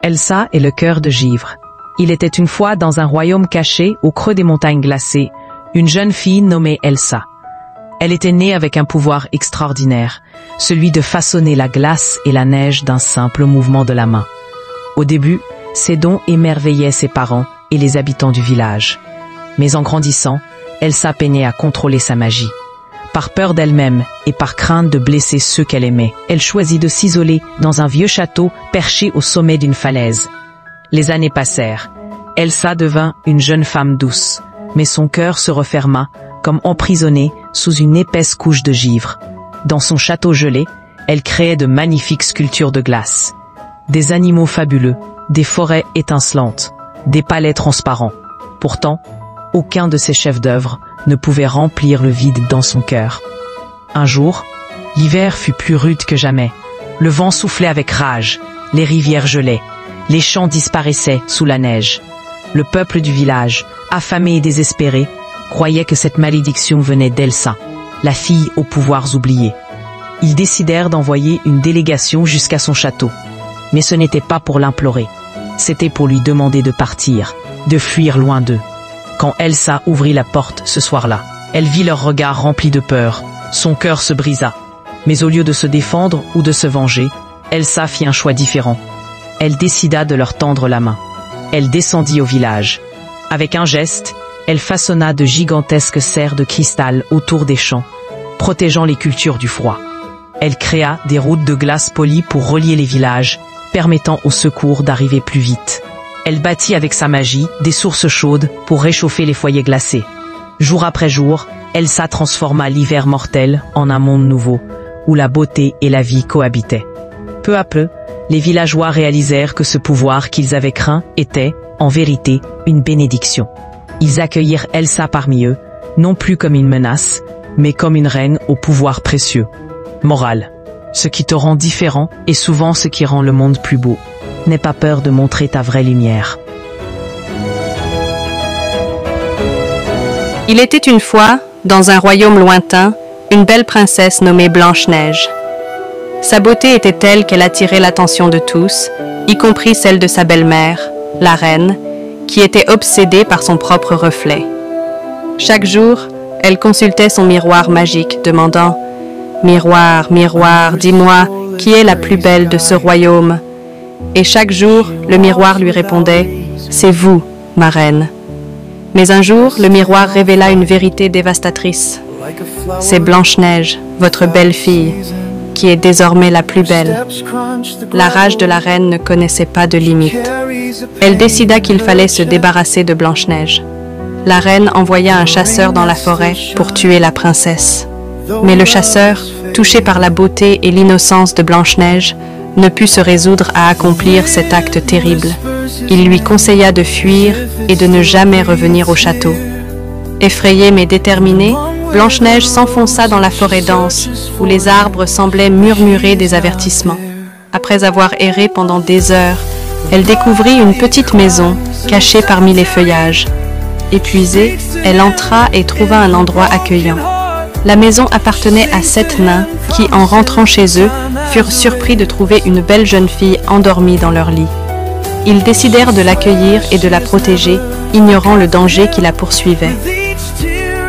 Elsa et le cœur de givre. Il était une fois dans un royaume caché au creux des montagnes glacées, une jeune fille nommée Elsa. Elle était née avec un pouvoir extraordinaire, celui de façonner la glace et la neige d'un simple mouvement de la main. Au début, ses dons émerveillaient ses parents et les habitants du village. Mais en grandissant, Elsa peinait à contrôler sa magie. Par peur d'elle-même et par crainte de blesser ceux qu'elle aimait, elle choisit de s'isoler dans un vieux château perché au sommet d'une falaise. Les années passèrent. Elsa devint une jeune femme douce, mais son cœur se referma, comme emprisonnée sous une épaisse couche de givre. Dans son château gelé, elle créait de magnifiques sculptures de glace. Des animaux fabuleux, des forêts étincelantes, des palais transparents. Pourtant, aucun de ces chefs-d'œuvre ne pouvait remplir le vide dans son cœur. Un jour, l'hiver fut plus rude que jamais. Le vent soufflait avec rage, les rivières gelaient, les champs disparaissaient sous la neige. Le peuple du village, affamé et désespéré, croyait que cette malédiction venait d'Elsa, la fille aux pouvoirs oubliés. Ils décidèrent d'envoyer une délégation jusqu'à son château. Mais ce n'était pas pour l'implorer. C'était pour lui demander de partir, de fuir loin d'eux. Quand Elsa ouvrit la porte ce soir-là, elle vit leurs regards remplis de peur. Son cœur se brisa. Mais au lieu de se défendre ou de se venger, Elsa fit un choix différent. Elle décida de leur tendre la main. Elle descendit au village. Avec un geste, elle façonna de gigantesques serres de cristal autour des champs, protégeant les cultures du froid. Elle créa des routes de glace polies pour relier les villages, permettant aux secours d'arriver plus vite. Elle bâtit avec sa magie des sources chaudes pour réchauffer les foyers glacés. Jour après jour, Elsa transforma l'hiver mortel en un monde nouveau, où la beauté et la vie cohabitaient. Peu à peu, les villageois réalisèrent que ce pouvoir qu'ils avaient craint était, en vérité, une bénédiction. Ils accueillirent Elsa parmi eux, non plus comme une menace, mais comme une reine au pouvoir précieux. Morale. Ce qui te rend différent est souvent ce qui rend le monde plus beau. N'aie pas peur de montrer ta vraie lumière. Il était une fois, dans un royaume lointain, une belle princesse nommée Blanche-Neige. Sa beauté était telle qu'elle attirait l'attention de tous, y compris celle de sa belle-mère, la reine, qui était obsédée par son propre reflet. Chaque jour, elle consultait son miroir magique, demandant « Miroir, miroir, dis-moi, qui est la plus belle de ce royaume ?» Et chaque jour, le miroir lui répondait « C'est vous, ma reine. » Mais un jour, le miroir révéla une vérité dévastatrice. C'est Blanche-Neige, votre belle-fille, qui est désormais la plus belle. La rage de la reine ne connaissait pas de limite. Elle décida qu'il fallait se débarrasser de Blanche-Neige. La reine envoya un chasseur dans la forêt pour tuer la princesse. Mais le chasseur, touché par la beauté et l'innocence de Blanche-Neige, ne put se résoudre à accomplir cet acte terrible. Il lui conseilla de fuir et de ne jamais revenir au château. Effrayée mais déterminée, Blanche-Neige s'enfonça dans la forêt dense, où les arbres semblaient murmurer des avertissements. Après avoir erré pendant des heures, elle découvrit une petite maison, cachée parmi les feuillages. Épuisée, elle entra et trouva un endroit accueillant. La maison appartenait à 7 nains qui, en rentrant chez eux, furent surpris de trouver une belle jeune fille endormie dans leur lit. Ils décidèrent de l'accueillir et de la protéger, ignorant le danger qui la poursuivait.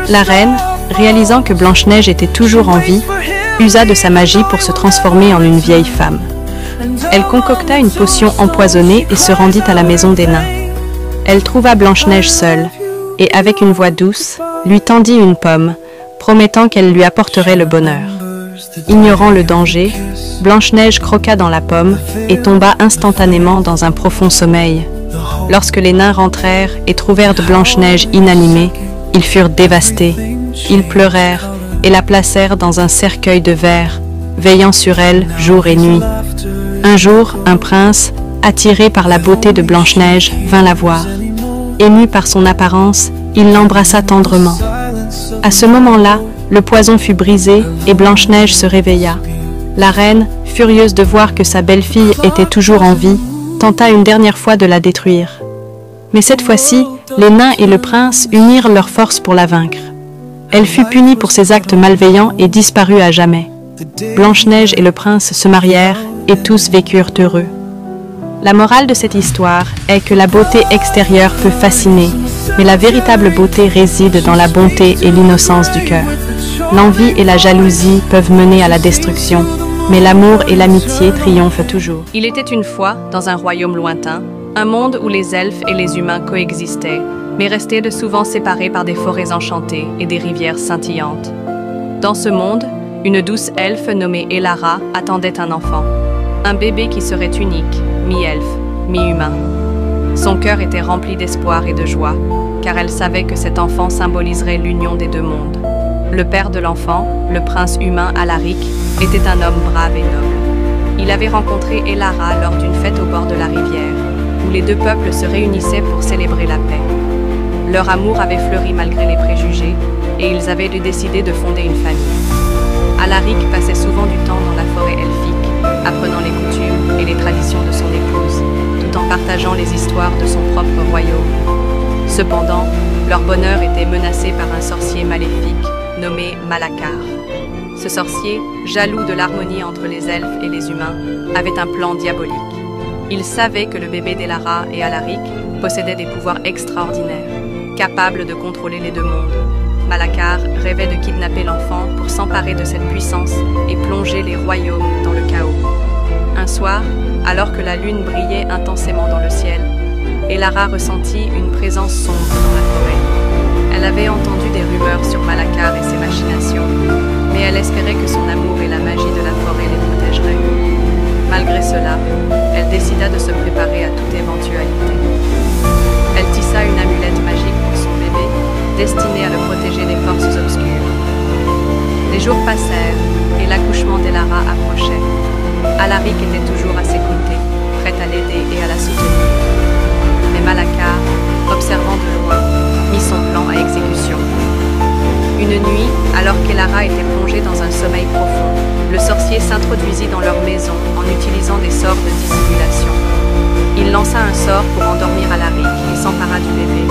La reine, réalisant que Blanche-Neige était toujours en vie, usa de sa magie pour se transformer en une vieille femme. Elle concocta une potion empoisonnée et se rendit à la maison des nains. Elle trouva Blanche-Neige seule, et avec une voix douce, lui tendit une pomme, promettant qu'elle lui apporterait le bonheur. Ignorant le danger, Blanche-Neige croqua dans la pomme et tomba instantanément dans un profond sommeil. Lorsque les nains rentrèrent et trouvèrent Blanche-Neige inanimée, ils furent dévastés. Ils pleurèrent et la placèrent dans un cercueil de verre, veillant sur elle jour et nuit. Un jour, un prince, attiré par la beauté de Blanche-Neige, vint la voir. Ému par son apparence, il l'embrassa tendrement. À ce moment-là, le poison fut brisé et Blanche-Neige se réveilla. La reine, furieuse de voir que sa belle-fille était toujours en vie, tenta une dernière fois de la détruire. Mais cette fois-ci, les nains et le prince unirent leurs forces pour la vaincre. Elle fut punie pour ses actes malveillants et disparut à jamais. Blanche-Neige et le prince se marièrent et tous vécurent heureux. La morale de cette histoire est que la beauté extérieure peut fasciner, mais la véritable beauté réside dans la bonté et l'innocence du cœur. L'envie et la jalousie peuvent mener à la destruction, mais l'amour et l'amitié triomphent toujours. Il était une fois, dans un royaume lointain, un monde où les elfes et les humains coexistaient, mais restaient de souvent séparés par des forêts enchantées et des rivières scintillantes. Dans ce monde, une douce elfe nommée Elara attendait un enfant, un bébé qui serait unique, mi-elfe, mi-humain. Son cœur était rempli d'espoir et de joie, car elle savait que cet enfant symboliserait l'union des deux mondes. Le père de l'enfant, le prince humain Alaric, était un homme brave et noble. Il avait rencontré Elara lors d'une fête au bord de la rivière, où les deux peuples se réunissaient pour célébrer la paix. Leur amour avait fleuri malgré les préjugés, et ils avaient décidé de fonder une famille. Alaric passait souvent du temps dans la forêt elfique, apprenant les coutumes et les traditions de son épouse, tout en partageant les histoires de son propre royaume. Cependant, leur bonheur était menacé par un sorcier maléfique nommé Malacar. Ce sorcier, jaloux de l'harmonie entre les elfes et les humains, avait un plan diabolique. Il savait que le bébé d'Elara et Alaric possédait des pouvoirs extraordinaires, capables de contrôler les deux mondes. Malacar rêvait de kidnapper l'enfant pour s'emparer de cette puissance et plonger les royaumes dans le chaos. Un soir, alors que la lune brillait intensément dans le ciel, Elara ressentit une présence sombre dans la forêt. Elle avait entendu des rumeurs sur Malacar et ses machinations, mais elle espérait que son amour et la magie de la forêt les protégeraient. Malgré cela, elle décida de se préparer à toute éventualité. Elle tissa une amulette magique pour son bébé, destinée à le protéger des forces obscures. Les jours passèrent et l'accouchement d'Elara approchait. Alaric était toujours à ses côtés, prêt à l'aider et à la soutenir. Mais Malacar, observant de loin, mit son plan à exécution. Une nuit, alors qu'Elara était plongée dans un sommeil profond, le sorcier s'introduisit dans leur maison en utilisant des sorts de dissimulation. Il lança un sort pour endormir Alaric et s'empara du bébé,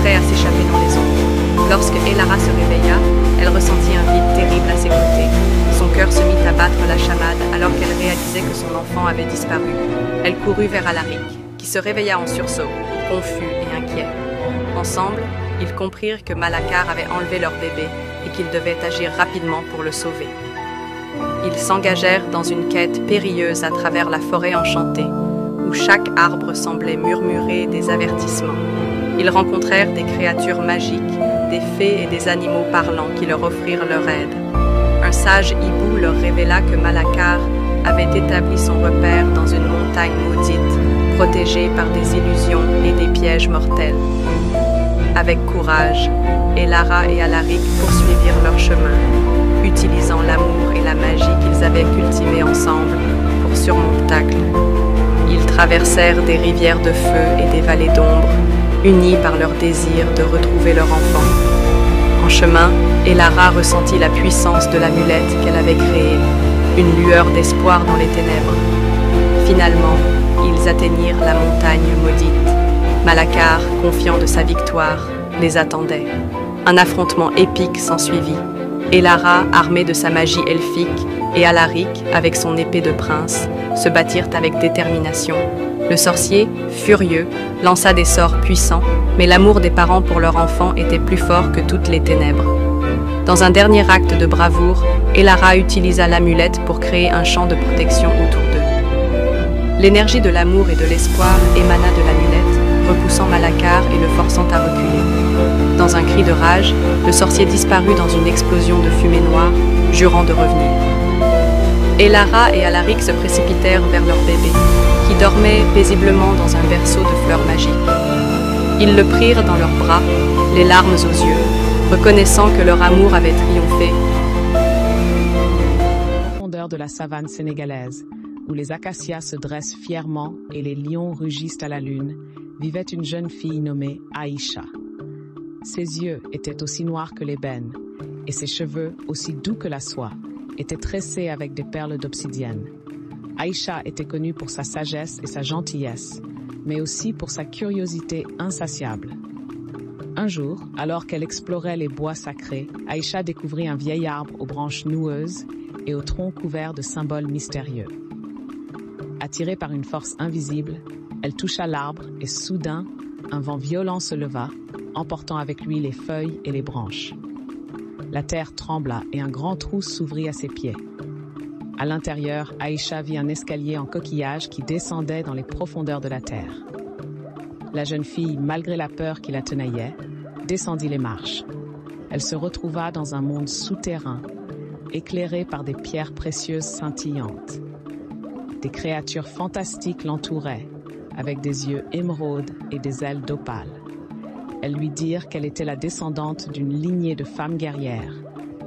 prêt à s'échapper dans les ombres. Lorsque Elara se réveilla, elle ressentit un vide terrible à ses côtés. Son cœur se mit à battre la chamade alors qu'elle réalisait que son enfant avait disparu. Elle courut vers Alaric, qui se réveilla en sursaut, confus et inquiet. Ensemble, ils comprirent que Malacar avait enlevé leur bébé et qu'ils devaient agir rapidement pour le sauver. Ils s'engagèrent dans une quête périlleuse à travers la forêt enchantée, où chaque arbre semblait murmurer des avertissements. Ils rencontrèrent des créatures magiques, des fées et des animaux parlants qui leur offrirent leur aide. Un sage hibou leur révéla que Malacar avait établi son repère dans une montagne maudite, protégée par des illusions et des pièges mortels. Avec courage, Elara et Alaric poursuivirent leur chemin, utilisant l'amour et la magie qu'ils avaient cultivés ensemble pour surmontacle. Ils traversèrent des rivières de feu et des vallées d'ombre, unis par leur désir de retrouver leur enfant. En chemin, Elara ressentit la puissance de l'amulette qu'elle avait créée, une lueur d'espoir dans les ténèbres. Finalement, ils atteignirent la montagne maudite. Malacar, confiant de sa victoire, les attendait. Un affrontement épique s'ensuivit. Elara, armée de sa magie elfique, et Alaric, avec son épée de prince, se battirent avec détermination. Le sorcier, furieux, lança des sorts puissants, mais l'amour des parents pour leur enfant était plus fort que toutes les ténèbres. Dans un dernier acte de bravoure, Elara utilisa l'amulette pour créer un champ de protection autour d'eux. L'énergie de l'amour et de l'espoir émana de l'amulette, repoussant Malacar et le forçant à reculer. Dans un cri de rage, le sorcier disparut dans une explosion de fumée noire, jurant de revenir. Elara et Alaric se précipitèrent vers leur bébé, qui dormait paisiblement dans un berceau de fleurs magiques. Ils le prirent dans leurs bras, les larmes aux yeux, reconnaissant que leur amour avait triomphé. De la savane sénégalaise, où les acacias se dressent fièrement et les lions rugissent à la lune, vivait une jeune fille nommée Aïcha. Ses yeux étaient aussi noirs que l'ébène, et ses cheveux, aussi doux que la soie, étaient tressés avec des perles d'obsidienne. Aïcha était connue pour sa sagesse et sa gentillesse, mais aussi pour sa curiosité insatiable. Un jour, alors qu'elle explorait les bois sacrés, Aïcha découvrit un vieil arbre aux branches noueuses et au tronc couvert de symboles mystérieux. Attirée par une force invisible, elle toucha l'arbre et soudain, un vent violent se leva, emportant avec lui les feuilles et les branches. La terre trembla et un grand trou s'ouvrit à ses pieds. À l'intérieur, Aïcha vit un escalier en coquillage qui descendait dans les profondeurs de la terre. La jeune fille, malgré la peur qui la tenaillait, descendit les marches. Elle se retrouva dans un monde souterrain, éclairé par des pierres précieuses scintillantes. Des créatures fantastiques l'entouraient, avec des yeux émeraudes et des ailes d'opale. Elles lui dirent qu'elle était la descendante d'une lignée de femmes guerrières,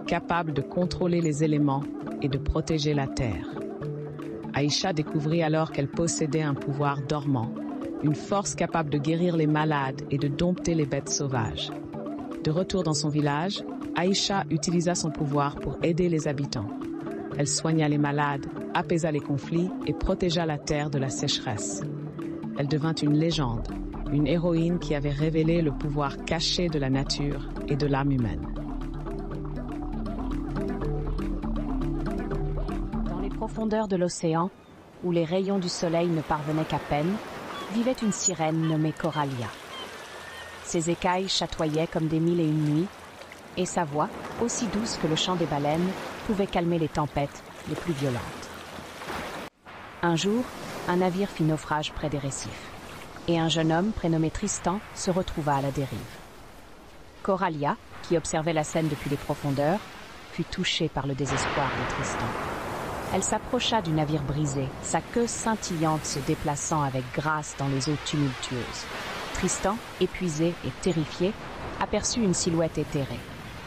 capables de contrôler les éléments et de protéger la terre. Aïcha découvrit alors qu'elle possédait un pouvoir dormant, une force capable de guérir les malades et de dompter les bêtes sauvages. De retour dans son village, Aïcha utilisa son pouvoir pour aider les habitants. Elle soigna les malades, apaisa les conflits et protégea la terre de la sécheresse. Elle devint une légende, une héroïne qui avait révélé le pouvoir caché de la nature et de l'âme humaine. Dans les profondeurs de l'océan, où les rayons du soleil ne parvenaient qu'à peine, vivait une sirène nommée Coralia. Ses écailles chatoyaient comme des mille et une nuits, et sa voix, aussi douce que le chant des baleines, pouvait calmer les tempêtes les plus violentes. Un jour, un navire fit naufrage près des récifs, et un jeune homme prénommé Tristan se retrouva à la dérive. Coralia, qui observait la scène depuis les profondeurs, fut touchée par le désespoir de Tristan. Elle s'approcha du navire brisé, sa queue scintillante se déplaçant avec grâce dans les eaux tumultueuses. Tristan, épuisé et terrifié, aperçut une silhouette éthérée.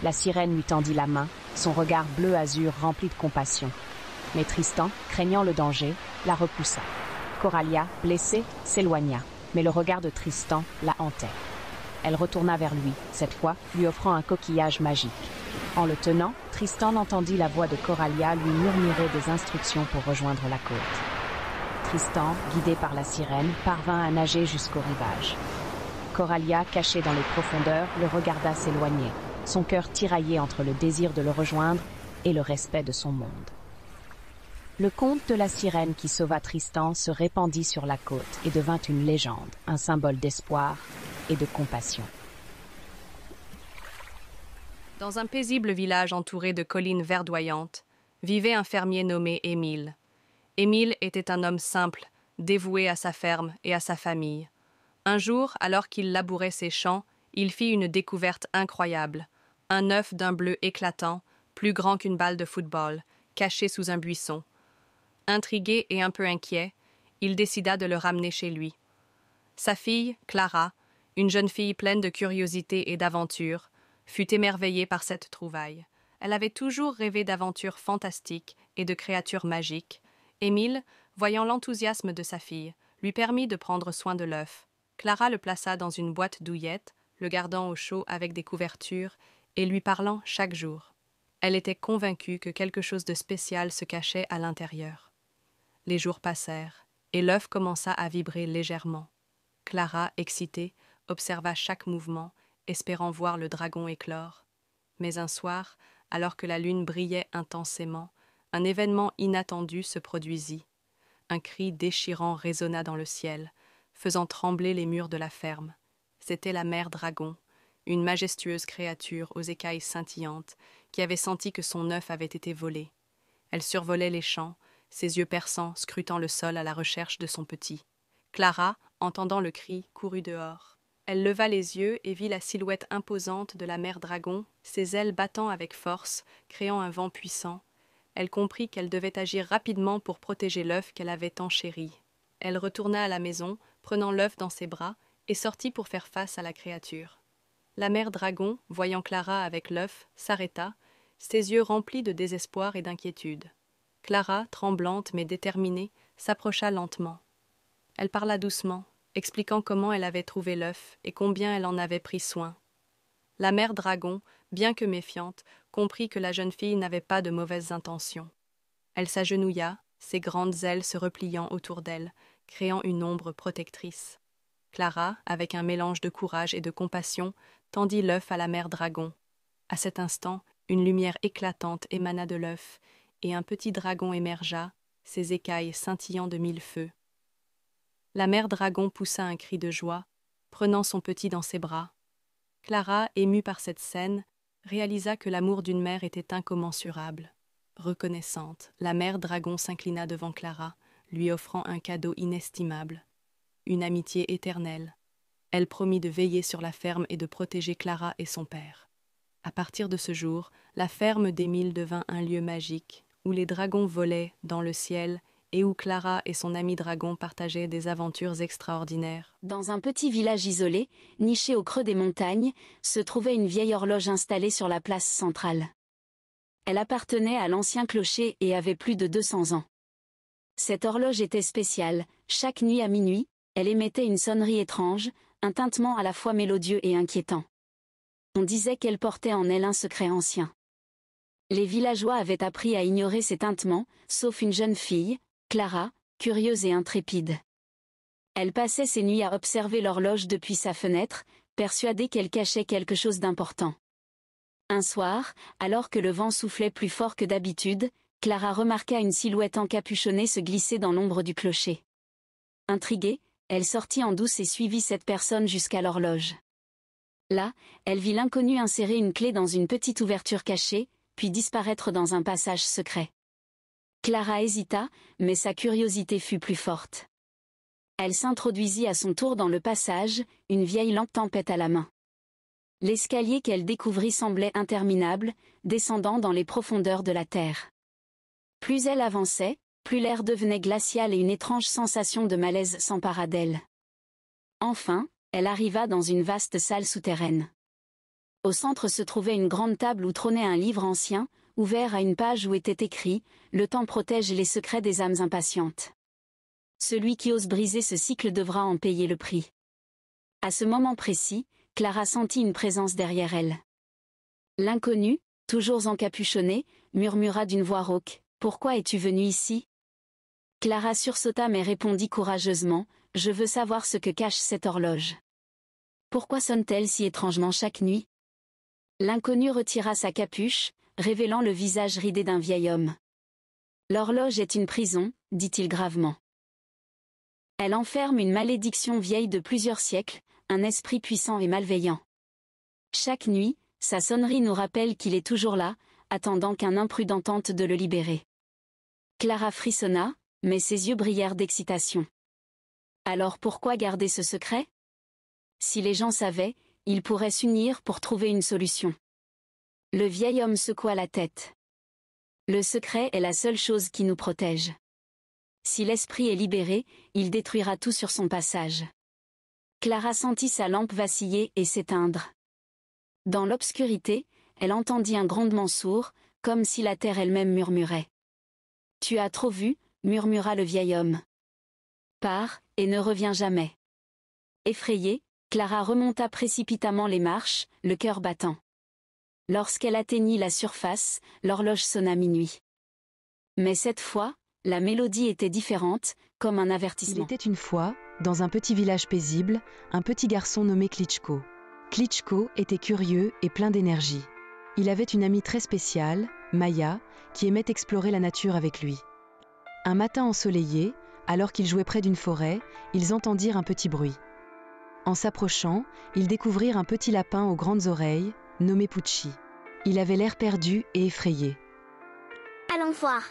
La sirène lui tendit la main, son regard bleu azur rempli de compassion. Mais Tristan, craignant le danger, la repoussa. Coralia, blessée, s'éloigna, mais le regard de Tristan la hantait. Elle retourna vers lui, cette fois lui offrant un coquillage magique. En le tenant, Tristan entendit la voix de Coralia lui murmurer des instructions pour rejoindre la côte. Tristan, guidé par la sirène, parvint à nager jusqu'au rivage. Coralia, cachée dans les profondeurs, le regarda s'éloigner, son cœur tiraillé entre le désir de le rejoindre et le respect de son monde. Le conte de la sirène qui sauva Tristan se répandit sur la côte et devint une légende, un symbole d'espoir et de compassion. Dans un paisible village entouré de collines verdoyantes, vivait un fermier nommé Émile. Émile était un homme simple, dévoué à sa ferme et à sa famille. Un jour, alors qu'il labourait ses champs, il fit une découverte incroyable. Un œuf d'un bleu éclatant, plus grand qu'une balle de football, caché sous un buisson. Intrigué et un peu inquiet, il décida de le ramener chez lui. Sa fille, Clara, une jeune fille pleine de curiosité et d'aventure, fut émerveillée par cette trouvaille. Elle avait toujours rêvé d'aventures fantastiques et de créatures magiques. Émile, voyant l'enthousiasme de sa fille, lui permit de prendre soin de l'œuf. Clara le plaça dans une boîte douillette, le gardant au chaud avec des couvertures et lui parlant chaque jour. Elle était convaincue que quelque chose de spécial se cachait à l'intérieur. Les jours passèrent, et l'œuf commença à vibrer légèrement. Clara, excitée, observa chaque mouvement, espérant voir le dragon éclore. Mais un soir, alors que la lune brillait intensément, un événement inattendu se produisit. Un cri déchirant résonna dans le ciel, faisant trembler les murs de la ferme. C'était la mère dragon, une majestueuse créature aux écailles scintillantes, qui avait senti que son œuf avait été volé. Elle survolait les champs, ses yeux perçants scrutant le sol à la recherche de son petit. Clara, entendant le cri, courut dehors. Elle leva les yeux et vit la silhouette imposante de la mère dragon, ses ailes battant avec force, créant un vent puissant. Elle comprit qu'elle devait agir rapidement pour protéger l'œuf qu'elle avait tant chéri. Elle retourna à la maison, prenant l'œuf dans ses bras, et sortit pour faire face à la créature. La mère dragon, voyant Clara avec l'œuf, s'arrêta, ses yeux remplis de désespoir et d'inquiétude. Clara, tremblante mais déterminée, s'approcha lentement. Elle parla doucement, expliquant comment elle avait trouvé l'œuf et combien elle en avait pris soin. La mère dragon, bien que méfiante, comprit que la jeune fille n'avait pas de mauvaises intentions. Elle s'agenouilla, ses grandes ailes se repliant autour d'elle, créant une ombre protectrice. Clara, avec un mélange de courage et de compassion, tendit l'œuf à la mère dragon. À cet instant, une lumière éclatante émana de l'œuf, et un petit dragon émergea, ses écailles scintillant de mille feux. La mère dragon poussa un cri de joie, prenant son petit dans ses bras. Clara, émue par cette scène, réalisa que l'amour d'une mère était incommensurable. Reconnaissante, la mère dragon s'inclina devant Clara, lui offrant un cadeau inestimable, une amitié éternelle. Elle promit de veiller sur la ferme et de protéger Clara et son père. À partir de ce jour, la ferme d'Émile devint un lieu magique, où les dragons volaient dans le ciel et où Clara et son ami dragon partageaient des aventures extraordinaires. Dans un petit village isolé, niché au creux des montagnes, se trouvait une vieille horloge installée sur la place centrale. Elle appartenait à l'ancien clocher et avait plus de 200 ans. Cette horloge était spéciale. Chaque nuit à minuit, elle émettait une sonnerie étrange, un tintement à la fois mélodieux et inquiétant. On disait qu'elle portait en elle un secret ancien. Les villageois avaient appris à ignorer ces tintements, sauf une jeune fille, Clara, curieuse et intrépide. Elle passait ses nuits à observer l'horloge depuis sa fenêtre, persuadée qu'elle cachait quelque chose d'important. Un soir, alors que le vent soufflait plus fort que d'habitude, Clara remarqua une silhouette encapuchonnée se glisser dans l'ombre du clocher. Intriguée, elle sortit en douce et suivit cette personne jusqu'à l'horloge. Là, elle vit l'inconnu insérer une clé dans une petite ouverture cachée, puis disparaître dans un passage secret. Clara hésita, mais sa curiosité fut plus forte. Elle s'introduisit à son tour dans le passage, une vieille lampe tempête à la main. L'escalier qu'elle découvrit semblait interminable, descendant dans les profondeurs de la terre. Plus elle avançait, plus l'air devenait glacial et une étrange sensation de malaise s'empara d'elle. Enfin, elle arriva dans une vaste salle souterraine. Au centre se trouvait une grande table où trônait un livre ancien, ouvert à une page où était écrit « Le temps protège les secrets des âmes impatientes. Celui qui ose briser ce cycle devra en payer le prix. » À ce moment précis, Clara sentit une présence derrière elle. L'inconnu, toujours encapuchonné, murmura d'une voix rauque « Pourquoi es-tu venue ici ?» Clara sursauta mais répondit courageusement « Je veux savoir ce que cache cette horloge. Pourquoi sonne-t-elle si étrangement chaque nuit ?» L'inconnu retira sa capuche, révélant le visage ridé d'un vieil homme. « L'horloge est une prison, dit-il gravement. Elle enferme une malédiction vieille de plusieurs siècles, un esprit puissant et malveillant. Chaque nuit, sa sonnerie nous rappelle qu'il est toujours là, attendant qu'un imprudent tente de le libérer. » Clara frissonna, mais ses yeux brillèrent d'excitation. Alors pourquoi garder ce secret ? Si les gens savaient, ils pourraient s'unir pour trouver une solution. Le vieil homme secoua la tête. Le secret est la seule chose qui nous protège. Si l'esprit est libéré, il détruira tout sur son passage. Clara sentit sa lampe vaciller et s'éteindre. Dans l'obscurité, elle entendit un grondement sourd, comme si la terre elle-même murmurait. « Tu as trop vu » murmura le vieil homme. « Pars, et ne reviens jamais. » Effrayée, Clara remonta précipitamment les marches, le cœur battant. Lorsqu'elle atteignit la surface, l'horloge sonna minuit. Mais cette fois, la mélodie était différente, comme un avertissement. Il était une fois, dans un petit village paisible, un petit garçon nommé Klitschko. Klitschko était curieux et plein d'énergie. Il avait une amie très spéciale, Maya, qui aimait explorer la nature avec lui. Un matin ensoleillé, alors qu'ils jouaient près d'une forêt, ils entendirent un petit bruit. En s'approchant, ils découvrirent un petit lapin aux grandes oreilles, nommé Pucci. Il avait l'air perdu et effrayé. Allons voir.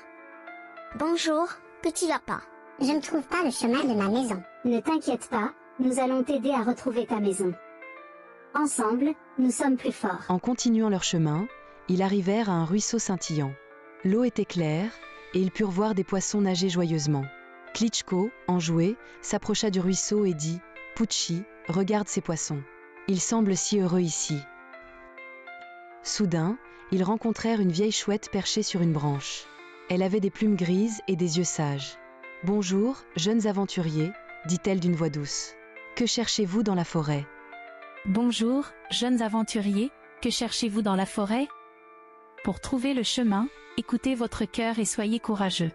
Bonjour, petit lapin. Je ne trouve pas le chemin de ma maison. Ne t'inquiète pas, nous allons t'aider à retrouver ta maison. Ensemble, nous sommes plus forts. En continuant leur chemin, ils arrivèrent à un ruisseau scintillant. L'eau était claire, et ils purent voir des poissons nager joyeusement. Klitschko, enjoué, s'approcha du ruisseau et dit « Pucci, regarde ces poissons. Ils semblent si heureux ici. » Soudain, ils rencontrèrent une vieille chouette perchée sur une branche. Elle avait des plumes grises et des yeux sages. « Bonjour, jeunes aventuriers, » dit-elle d'une voix douce. « Que cherchez-vous dans la forêt ?»« Bonjour, jeunes aventuriers, que cherchez-vous dans la forêt ? Pour trouver le chemin, écoutez votre cœur et soyez courageux. »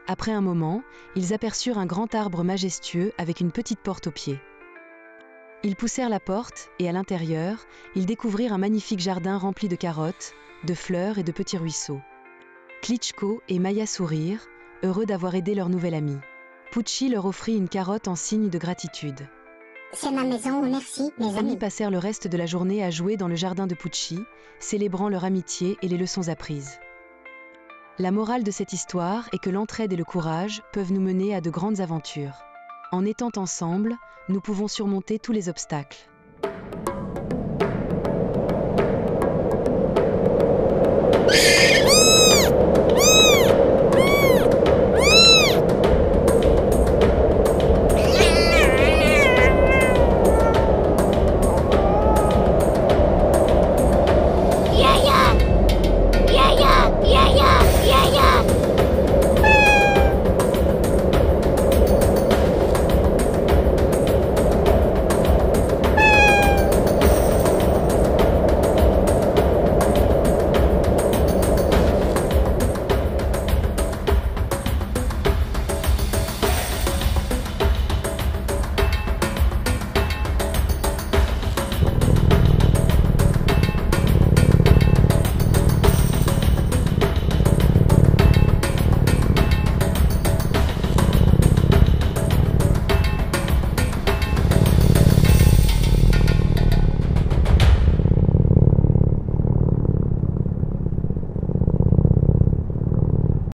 Après un moment, ils aperçurent un grand arbre majestueux avec une petite porte au pied. Ils poussèrent la porte et à l'intérieur, ils découvrirent un magnifique jardin rempli de carottes, de fleurs et de petits ruisseaux. Klitschko et Maya sourirent, heureux d'avoir aidé leur nouvel ami. Pucci leur offrit une carotte en signe de gratitude. C'est ma maison, merci, mes Les amis passèrent le reste de la journée à jouer dans le jardin de Pucci, célébrant leur amitié et les leçons apprises. La morale de cette histoire est que l'entraide et le courage peuvent nous mener à de grandes aventures. En étant ensemble, nous pouvons surmonter tous les obstacles.